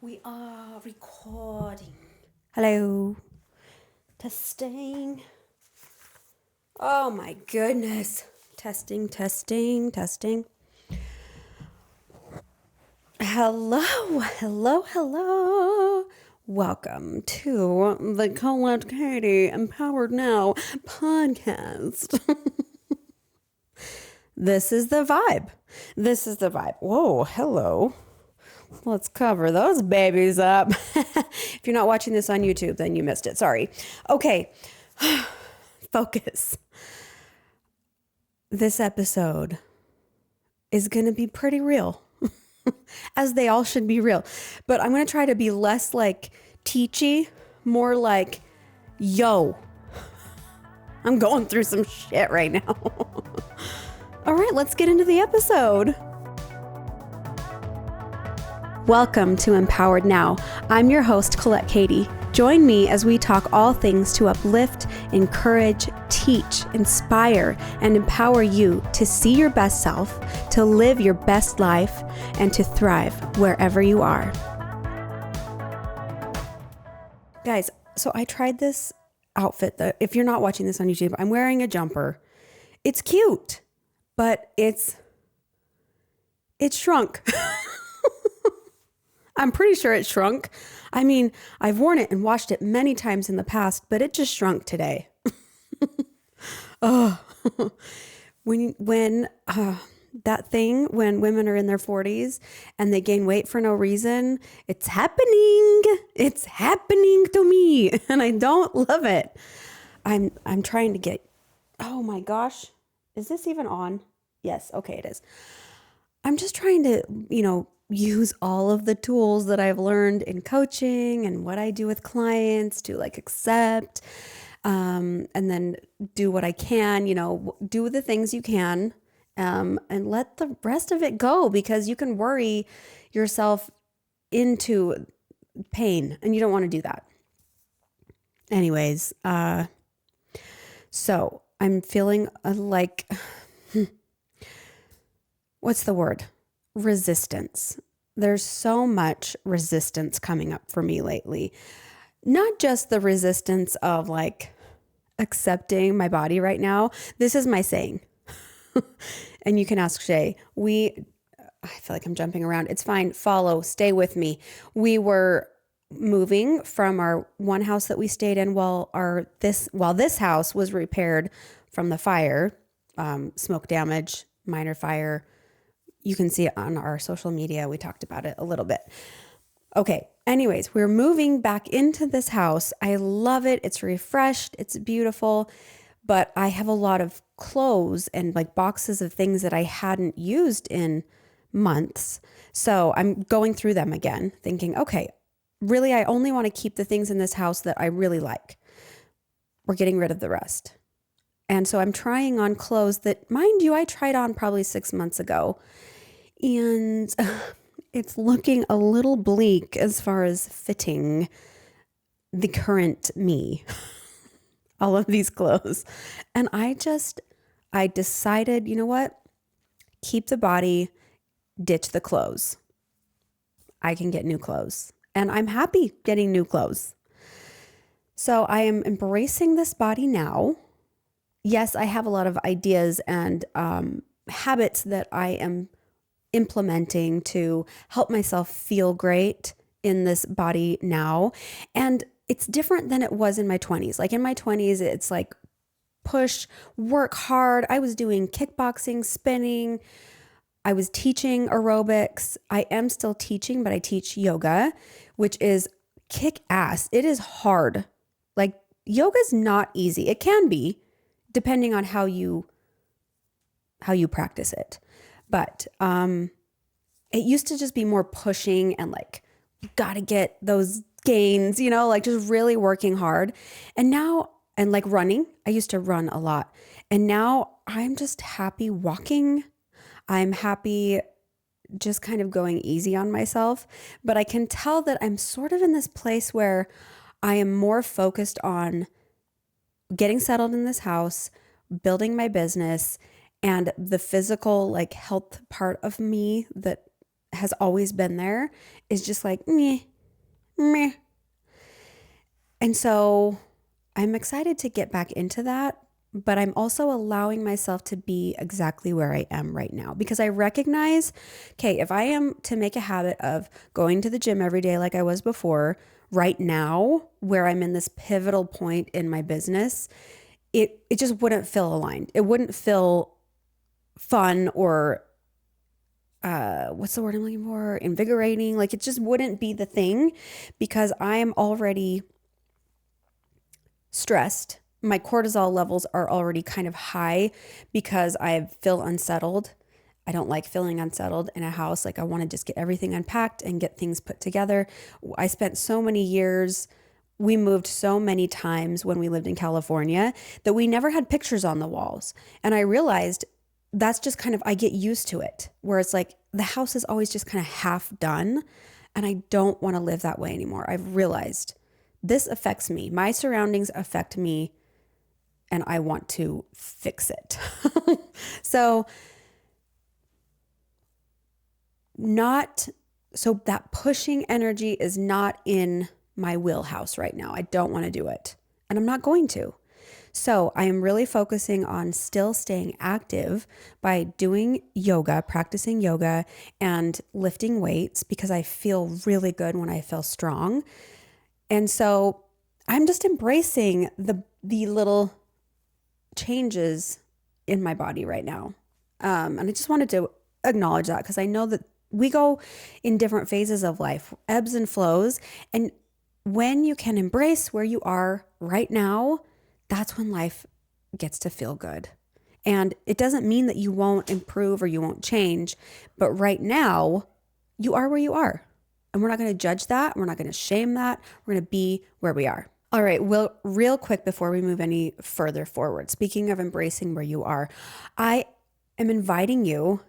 We are recording. Hello. Testing. Oh my goodness. Testing. Hello. Welcome to the Colette Kati Empowered Now podcast. This is the vibe. Whoa, hello. Let's cover those babies up. If you're not watching this on YouTube, then you missed it. Sorry. Okay. Focus. This episode is going to be pretty real, as they all should be real. But I'm going to try to be less like teachy, more like, yo, I'm going through some shit right now. All right, let's get into the episode. Welcome to Empowered Now. I'm your host, Colette Kati. Join me as we talk all things to uplift, encourage, teach, inspire, and empower you to see your best self, to live your best life, and to thrive wherever you are. Guys, so I tried this outfit that, if you're not watching this on YouTube, I'm wearing a jumper. It's cute, but it's shrunk. I'm pretty sure it shrunk. I mean, I've worn it and washed it many times in the past, but it just shrunk today. Oh, when that thing, when women are in their 40s and they gain weight for no reason, it's happening. It's happening to me, and I don't love it. I'm trying to get, oh my gosh, is this even on? Yes, okay, it is. I'm just trying to, use all of the tools that I've learned in coaching and what I do with clients to accept, and then do what I can, do the things you can, and let the rest of it go, because you can worry yourself into pain and you don't want to do that. Anyways, so I'm feeling like, what's the word? Resistance. There's so much resistance coming up for me lately. Not just the resistance of accepting my body right now. This is my saying. And you can ask Shay. I feel like I'm jumping around. It's fine. Follow, stay with me. We were moving from our one house that we stayed in while this house was repaired from the fire, smoke damage, minor fire. You can see it on our social media. We talked about it a little bit. Okay. Anyways, we're moving back into this house. I love it. It's refreshed. It's beautiful. But I have a lot of clothes and boxes of things that I hadn't used in months. So I'm going through them again, thinking, okay, really, I only want to keep the things in this house that I really like. We're getting rid of the rest. And so I'm trying on clothes that, mind you, I tried on probably 6 months ago. And it's looking a little bleak as far as fitting the current me, all of these clothes. And I decided, you know what? Keep the body, ditch the clothes. I can get new clothes. And I'm happy getting new clothes. So I am embracing this body now. Yes, I have a lot of ideas and habits that I am implementing to help myself feel great in this body now. And it's different than it was in my 20s. In my 20s, it's push, work hard. I was doing kickboxing, spinning. I was teaching aerobics. I am still teaching, but I teach yoga, which is kick ass. It is hard. Yoga is not easy. It can be, depending on how you practice it. But it used to just be more pushing and got to get those gains, just really working hard. And now, and running, I used to run a lot. And now I'm just happy walking. I'm happy just kind of going easy on myself. But I can tell that I'm sort of in this place where I am more focused on getting settled in this house, building my business, and the physical health part of me that has always been there is just meh. meh. And so I'm excited to get back into that, but I'm also allowing myself to be exactly where I am right now because I recognize, okay, if I am to make a habit of going to the gym every day like I was before, right now, where I'm in this pivotal point in my business, it just wouldn't feel aligned. It wouldn't feel fun or what's the word I'm looking for? Invigorating. Like it just wouldn't be the thing because I am already stressed. My cortisol levels are already kind of high because I feel unsettled. I don't like feeling unsettled in a house. Like I want to just get everything unpacked and get things put together. I spent so many years, we moved so many times when we lived in California that we never had pictures on the walls. And I realized that's just kind of, I get used to it where it's like the house is always just kind of half done. And I don't want to live that way anymore. I've realized this affects me. My surroundings affect me and I want to fix it. So that pushing energy is not in my wheelhouse right now. I don't want to do it and I'm not going to. So I am really focusing on still staying active by doing yoga, practicing yoga and lifting weights because I feel really good when I feel strong. And so I'm just embracing the little changes in my body right now. And I just wanted to acknowledge that because I know that we go in different phases of life, ebbs and flows. And when you can embrace where you are right now, that's when life gets to feel good. And it doesn't mean that you won't improve or you won't change, but right now you are where you are. And we're not going to judge that. We're not going to shame that. We're going to be where we are. All right. Well, real quick before we move any further forward, speaking of embracing where you are, I am inviting you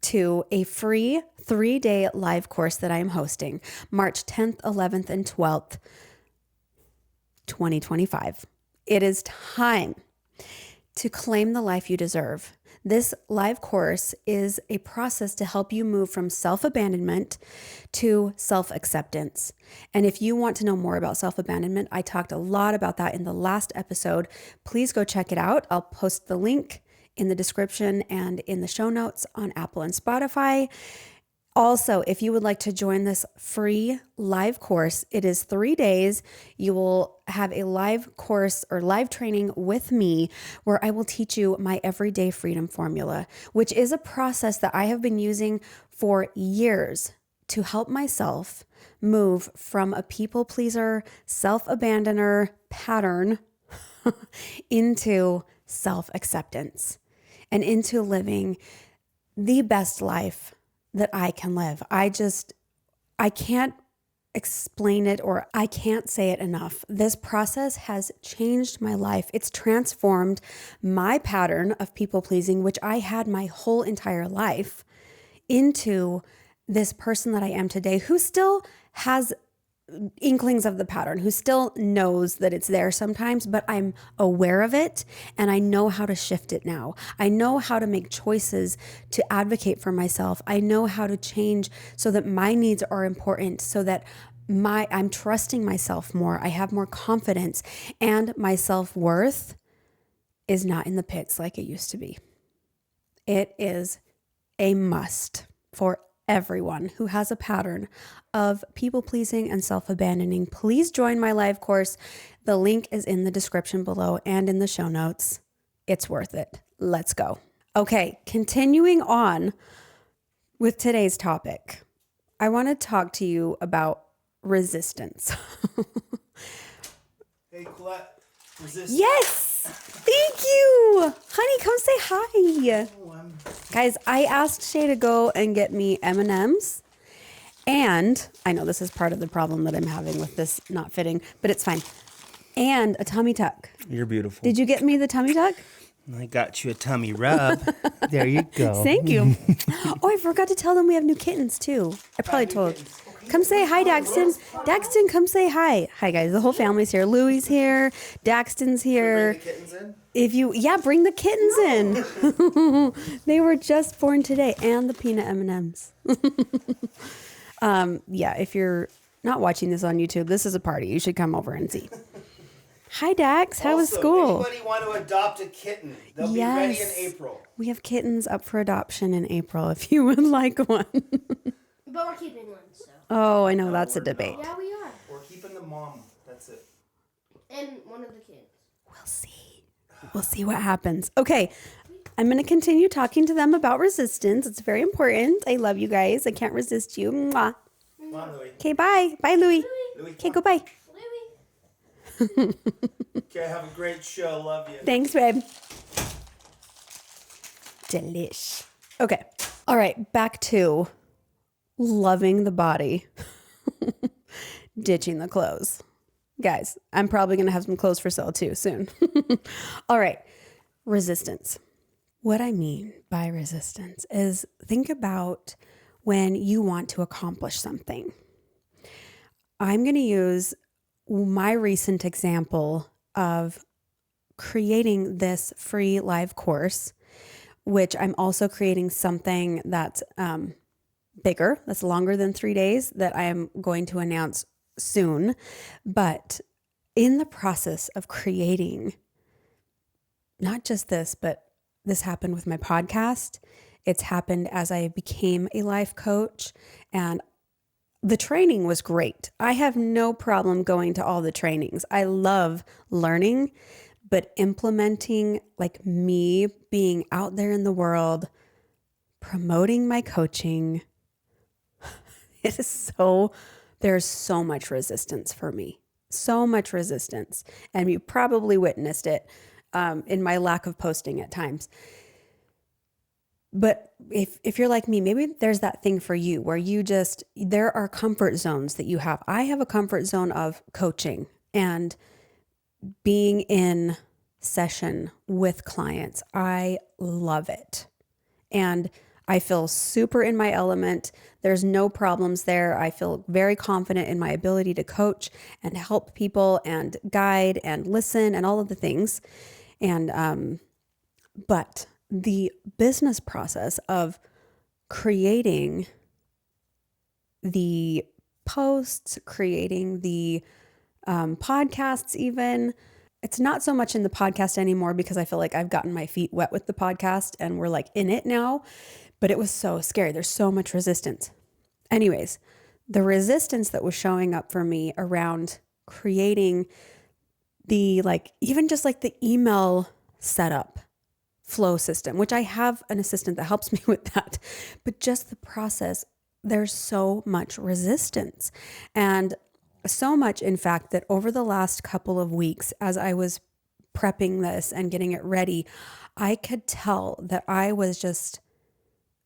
to a free 3-day live course that I am hosting March 10th, 11th, and 12th, 2025. It is time to claim the life you deserve. This live course is a process to help you move from self-abandonment to self-acceptance. And if you want to know more about self-abandonment, I talked a lot about that in the last episode. Please go check it out. I'll post the link in the description and in the show notes on Apple and Spotify. Also, if you would like to join this free live course, it is 3 days. You will have a live course or live training with me where I will teach you my everyday freedom formula, which is a process that I have been using for years to help myself move from a people pleaser, self-abandoner pattern into self-acceptance and into living the best life that I can live. I can't explain it or I can't say it enough. This process has changed my life. It's transformed my pattern of people pleasing, which I had my whole entire life, into this person that I am today who still has inklings of the pattern, who still knows that it's there sometimes, but I'm aware of it and I know how to shift it now. I know how to make choices to advocate for myself. I know how to change so that my needs are important, so that I'm trusting myself more. I have more confidence and my self-worth is not in the pits like it used to be. It is a must for everyone who has a pattern of people pleasing and self-abandoning. Please join my live course. The link is in the description below and in the show notes. It's worth it. Let's go. Okay, continuing on with today's topic, I want to talk to you about resistance. Hey, Colette. Resist. Yes. Thank you. Honey, come say hi. Oh, Guys, I asked Shay to go and get me M&Ms. And I know this is part of the problem that I'm having with this not fitting, but it's fine. And a tummy tuck. You're beautiful. Did you get me the tummy tuck? I got you a tummy rub. There you go. Thank you. Oh, I forgot to tell them we have new kittens too. I probably told. Come say hi, Daxton. Daxton, come say hi. Hi, guys. The whole family's here. Louie's here. Daxton's here. Bring the kittens in? Bring the kittens in. They were just born today, and the peanut M&Ms. If you're not watching this on YouTube. This is a party. You should come over and see. Hi, Dax. How was school? Anybody want to adopt a kitten? They'll be ready in April. We have kittens up for adoption in April if you would like one. But we're keeping one, so. Oh, I know. That's a debate. Yeah, we are. We're keeping the mom. That's it. And one of the kids. We'll see. We'll see what happens. Okay. I'm going to continue talking to them about resistance. It's very important. I love you guys. I can't resist you. Mwah. Come on, Louie. Okay, bye. Bye, Louie. Louie, Okay, go bye. Okay, have a great show. Love you. Thanks, babe. Delish. Okay. All right. Back to loving the body, ditching the clothes. Guys, I'm probably going to have some clothes for sale too soon. All right. Resistance. What I mean by resistance is think about when you want to accomplish something. I'm going to use my recent example of creating this free live course, which I'm also creating something that's bigger, that's longer than 3 days, that I am going to announce soon. But in the process of creating not just this, but this happened with my podcast. It's happened as I became a life coach, and the training was great. I have no problem going to all the trainings. I love learning, but implementing, like me being out there in the world, promoting my coaching, there's so much resistance for me. So much resistance. And you probably witnessed it in my lack of posting at times. But if you're like me, maybe there's that thing for you where there are comfort zones that you have. I have a comfort zone of coaching and being in session with clients. I love it. And I feel super in my element. There's no problems there. I feel very confident in my ability to coach and help people and guide and listen and all of the things. And, but the business process of creating the posts, creating the podcasts even, it's not so much in the podcast anymore because I feel like I've gotten my feet wet with the podcast and we're like in it now, but it was so scary. There's so much resistance. Anyways, the resistance that was showing up for me around creating the even just the email setup flow system, which I have an assistant that helps me with that, but just the process, there's so much resistance. And so much, in fact, that over the last couple of weeks, as I was prepping this and getting it ready, I could tell that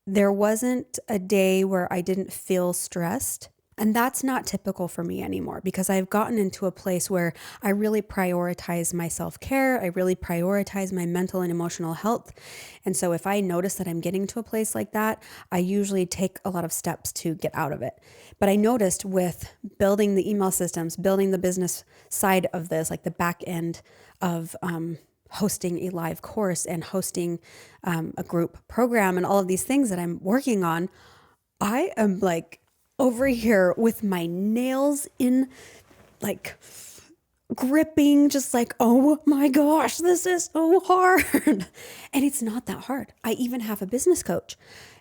there wasn't a day where I didn't feel stressed. And that's not typical for me anymore because I've gotten into a place where I really prioritize my self-care. I really prioritize my mental and emotional health. And so if I notice that I'm getting to a place like that, I usually take a lot of steps to get out of it. But I noticed with building the email systems, building the business side of this, like the back end of hosting a live course and hosting a group program and all of these things that I'm working on, I am over here with my nails in gripping, just oh my gosh, this is so hard. And it's not that hard. I even have a business coach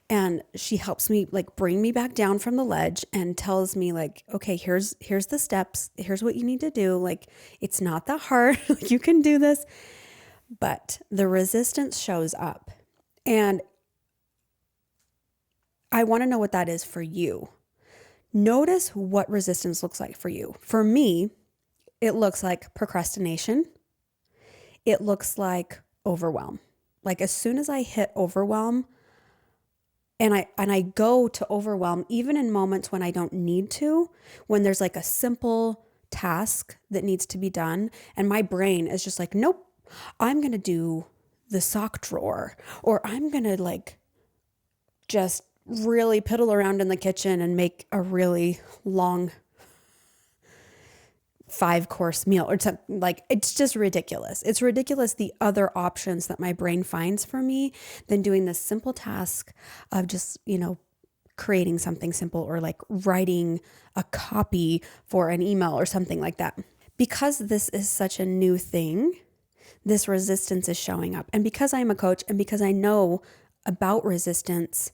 and she helps me bring me back down from the ledge and tells me okay, here's the steps. Here's what you need to do. It's not that hard. You can do this. But the resistance shows up. And I want to know what that is for you. Notice what resistance looks like for you. For me, it looks like procrastination. It looks like overwhelm. As soon as I hit overwhelm, and I go to overwhelm, even in moments when I don't need to, when there's a simple task that needs to be done, and my brain is just nope, I'm going to do the sock drawer, or I'm going to just really piddle around in the kitchen and make a really long 5-course meal or something. It's just ridiculous. It's ridiculous the other options that my brain finds for me than doing this simple task of just, creating something simple or like writing a copy for an email or something like that. Because this is such a new thing, this resistance is showing up. And because I'm a coach and because I know about resistance,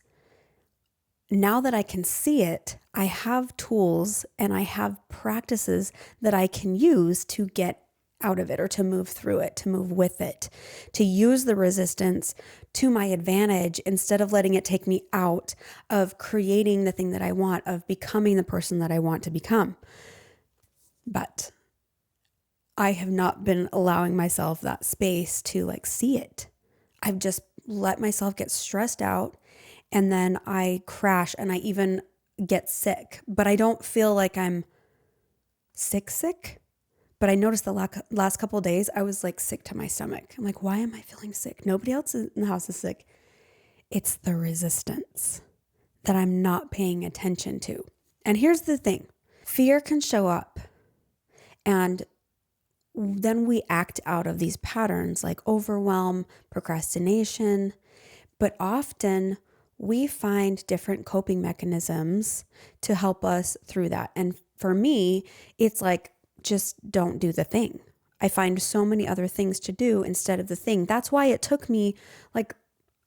now that I can see it, I have tools and I have practices that I can use to get out of it or to move through it, to move with it, to use the resistance to my advantage instead of letting it take me out of creating the thing that I want, of becoming the person that I want to become. But I have not been allowing myself that space to like see it. I've just let myself get stressed out, and then I crash and I even get sick, but I don't feel like I'm sick. But I noticed the last couple of days, I was like sick to my stomach. I'm like, why am I feeling sick? Nobody else in the house is sick. It's the resistance that I'm not paying attention to. And here's the thing. Fear can show up, and then we act out of these patterns like overwhelm, procrastination, but often we find different coping mechanisms to help us through that. And for me, it's like, just don't do the thing. I find so many other things to do instead of the thing. That's why it took me like,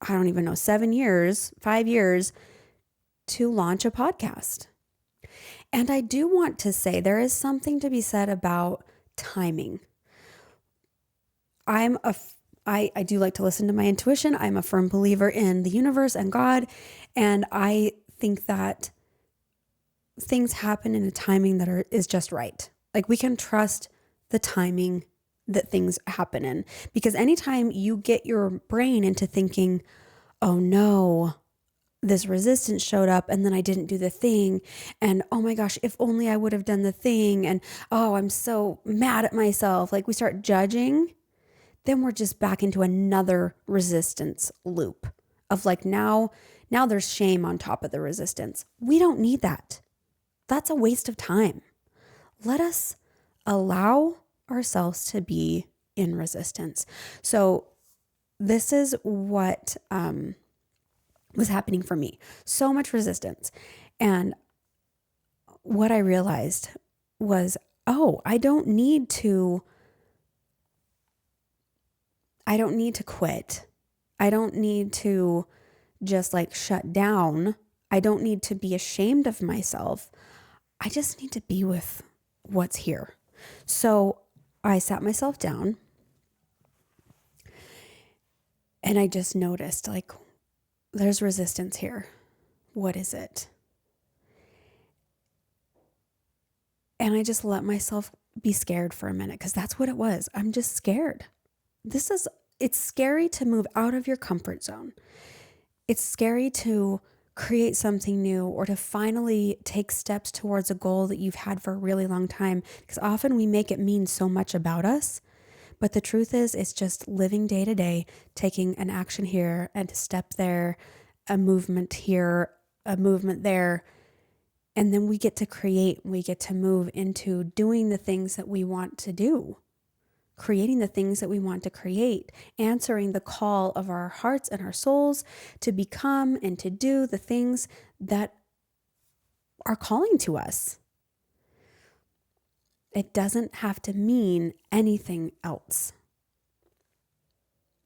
I don't even know, 5 years to launch a podcast. And I do want to say there is something to be said about timing. I do like to listen to my intuition. I'm a firm believer in the universe and God. And I think that things happen in a timing that is just right. Like we can trust the timing that things happen in, because anytime you get your brain into thinking, oh no, this resistance showed up and then I didn't do the thing. And oh my gosh, if only I would have done the thing. And oh, I'm so mad at myself. Like we start judging, then we're just back into another resistance loop of like, now there's shame on top of the resistance. We don't need that. That's a waste of time. Let us allow ourselves to be in resistance. So this is what was happening for me. So much resistance. And what I realized was, oh, I don't need to quit. I don't need to just like shut down. I don't need to be ashamed of myself. I just need to be with what's here. So I sat myself down and I just noticed like, there's resistance here. What is it? And I just let myself be scared for a minute, because that's what it was. I'm just scared. It's scary to move out of your comfort zone. It's scary to create something new or to finally take steps towards a goal that you've had for a really long time, because often we make it mean so much about us. But the truth is, it's just living day to day, taking an action here and a step there, a movement here, a movement there. And then we get to create, we get to move into doing the things that we want to do, creating the things that we want to create, answering the call of our hearts and our souls to become and to do the things that are calling to us. It doesn't have to mean anything else.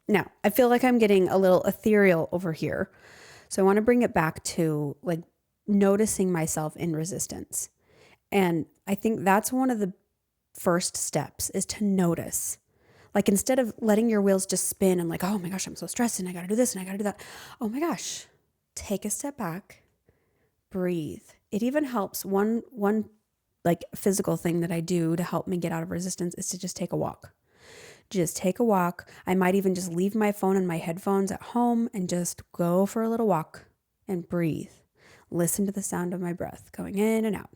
Now, I feel like I'm getting a little ethereal over here. So I want to bring it back to like noticing myself in resistance. And I think that's one of the first steps, is to notice. Like instead of letting your wheels just spin and like, oh my gosh, I'm so stressed and I got to do this and I got to do that. Oh my gosh, take a step back, breathe. It even helps. One like physical thing that I do to help me get out of resistance is to just take a walk. Just take a walk. I might even just leave my phone and my headphones at home and just go for a little walk and breathe. Listen to the sound of my breath going in and out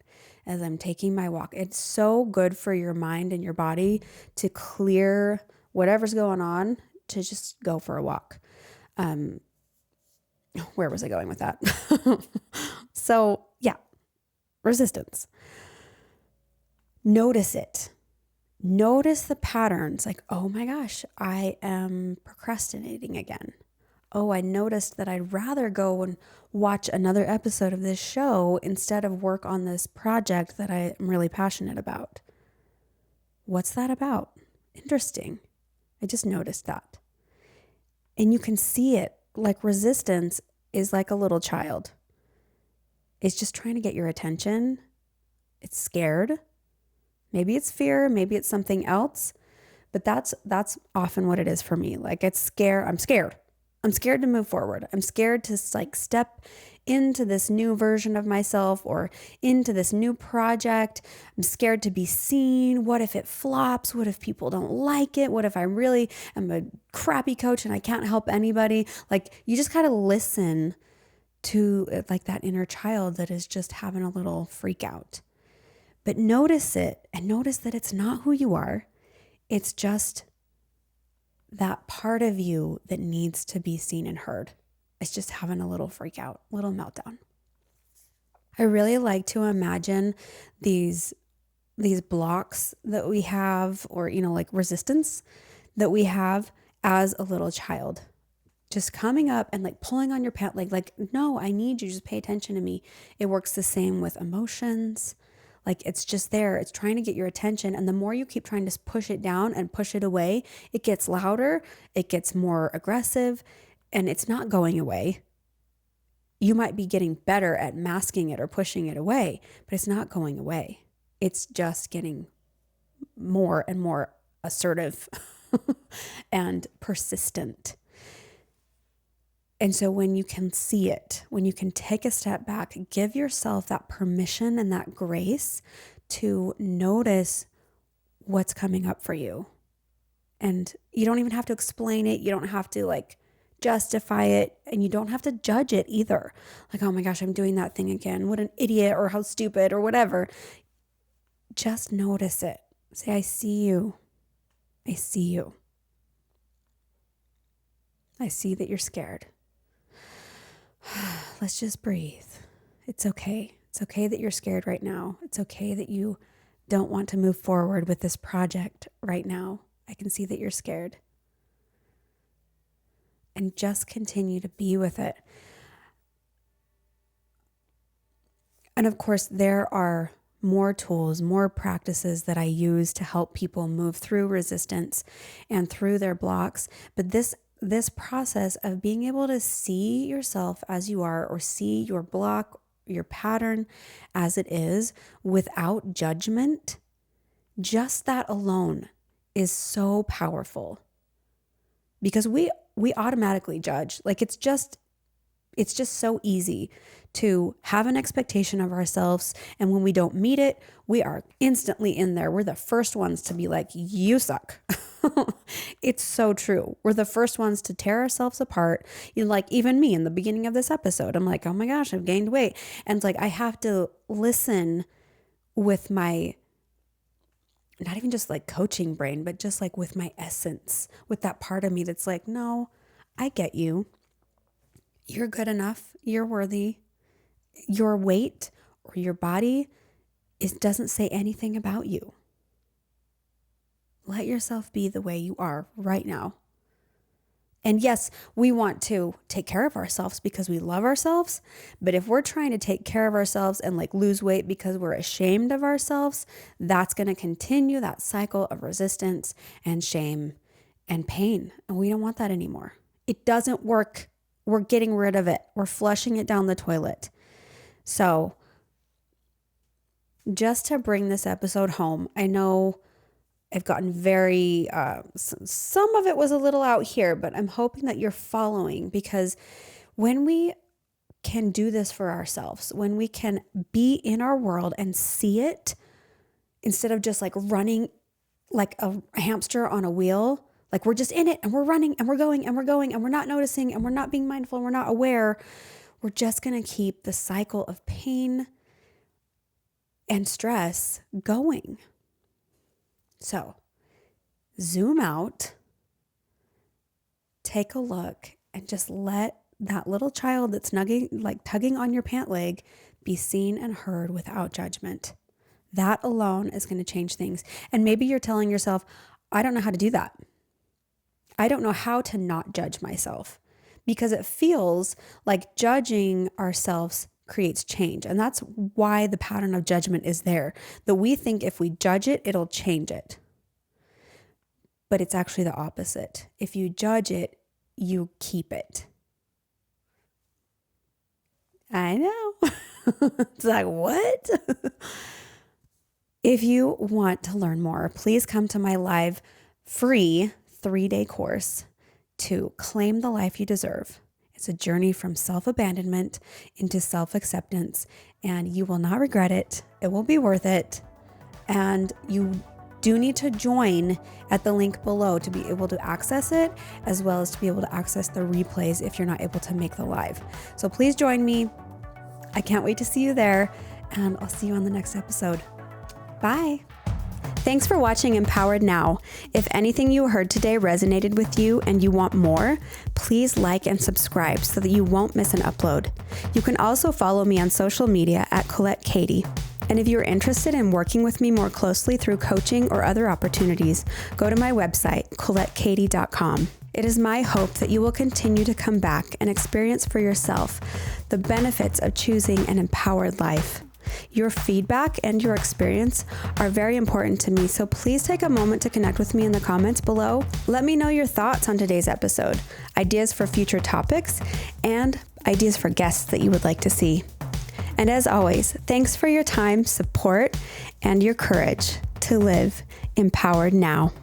as I'm taking my walk. It's so good for your mind and your body to clear whatever's going on, to just go for a walk. Where was I going with that? So yeah, resistance. Notice it. Notice the patterns, like, oh my gosh, I am procrastinating again. oh, I noticed that I'd rather go and watch another episode of this show instead of work on this project that I am really passionate about. What's that about? Interesting. I just noticed that. And you can see it, like resistance is like a little child. It's just trying to get your attention. It's scared. Maybe it's fear, maybe it's something else, but that's often what it is for me. Like it's scare. I'm scared. I'm scared to move forward. I'm scared to like step into this new version of myself or into this new project. I'm scared to be seen. What if it flops? What if people don't like it? What if I really am a crappy coach and I can't help anybody? Like you just gotta listen to like that inner child that is just having a little freak out. But notice it and notice that it's not who you are. It's just that part of you that needs to be seen and heard. It's just having a little freak out, little meltdown. I really like to imagine these blocks that we have, or, like resistance that we have as a little child. Just coming up and like pulling on your pant leg, like, no, I need you, just pay attention to me. It works the same with emotions. Like it's just there. It's trying to get your attention. And the more you keep trying to push it down and push it away, it gets louder, it gets more aggressive, and it's not going away. You might be getting better at masking it or pushing it away, but it's not going away. It's just getting more and more assertive and persistent. And so when you can see it, when you can take a step back, give yourself that permission and that grace to notice what's coming up for you. And you don't even have to explain it. You don't have to like justify it, and you don't have to judge it either. Like, oh my gosh, I'm doing that thing again. What an idiot, or how stupid, or whatever. Just notice it. Say, I see you. I see you. I see that you're scared. Let's just breathe. It's okay. It's okay that you're scared right now. It's okay that you don't want to move forward with this project right now. I can see that you're scared. And just continue to be with it. And of course, there are more tools, more practices that I use to help people move through resistance and through their blocks. But this process of being able to see yourself as you are, or see your block, your pattern as it is, without judgment, just that alone is so powerful. Because we automatically judge. Like it's just so easy to have an expectation of ourselves, and when we don't meet it, we are instantly in there. We're the first ones to be like, you suck. It's so true. We're the first ones to tear ourselves apart. Like even me in the beginning of this episode, I'm like, oh my gosh, I've gained weight. And it's like, I have to listen with my, not even just like coaching brain, but just like with my essence, with that part of me that's like, no, I get you. You're good enough. You're worthy. Your weight or your body doesn't say anything about you. Let yourself be the way you are right now. And yes, we want to take care of ourselves because we love ourselves. But if we're trying to take care of ourselves and like lose weight because we're ashamed of ourselves, that's going to continue that cycle of resistance and shame and pain. And we don't want that anymore. It doesn't work. We're getting rid of it. We're flushing it down the toilet. So just to bring this episode home, I know I've gotten very, some of it was a little out here, but I'm hoping that you're following, because when we can do this for ourselves, when we can be in our world and see it instead of just like running like a hamster on a wheel, like we're just in it and we're running and we're going and we're going and we're not noticing and we're not being mindful and we're not aware, we're just going to keep the cycle of pain and stress going. So zoom out, take a look, and just let that little child that's tugging on your pant leg be seen and heard without judgment. That alone is going to change things. And maybe you're telling yourself, I don't know how to do that. I don't know how to not judge myself. because it feels like judging ourselves creates change. And that's why the pattern of judgment is there, that we think if we judge it, it'll change it. But it's actually the opposite. If you judge it, you keep it. I know. It's like, what? If you want to learn more, please come to my live free 3-day course to claim the life you deserve. It's a journey from self-abandonment into self-acceptance, and you will not regret it. It will be worth it. And you do need to join at the link below to be able to access it, as well as to be able to access the replays if you're not able to make the live. So please join me. I can't wait to see you there, and I'll see you on the next episode. Bye. Thanks for watching Empowered Now. If anything you heard today resonated with you and you want more, please like and subscribe so that you won't miss an upload. You can also follow me on social media at Colette Kati. And if you're interested in working with me more closely through coaching or other opportunities, go to my website, ColetteKati.com. It is my hope that you will continue to come back and experience for yourself the benefits of choosing an empowered life. Your feedback and your experience are very important to me, so please take a moment to connect with me in the comments below. Let me know your thoughts on today's episode, ideas for future topics, and ideas for guests that you would like to see. And as always, thanks for your time, support, and your courage to live empowered now.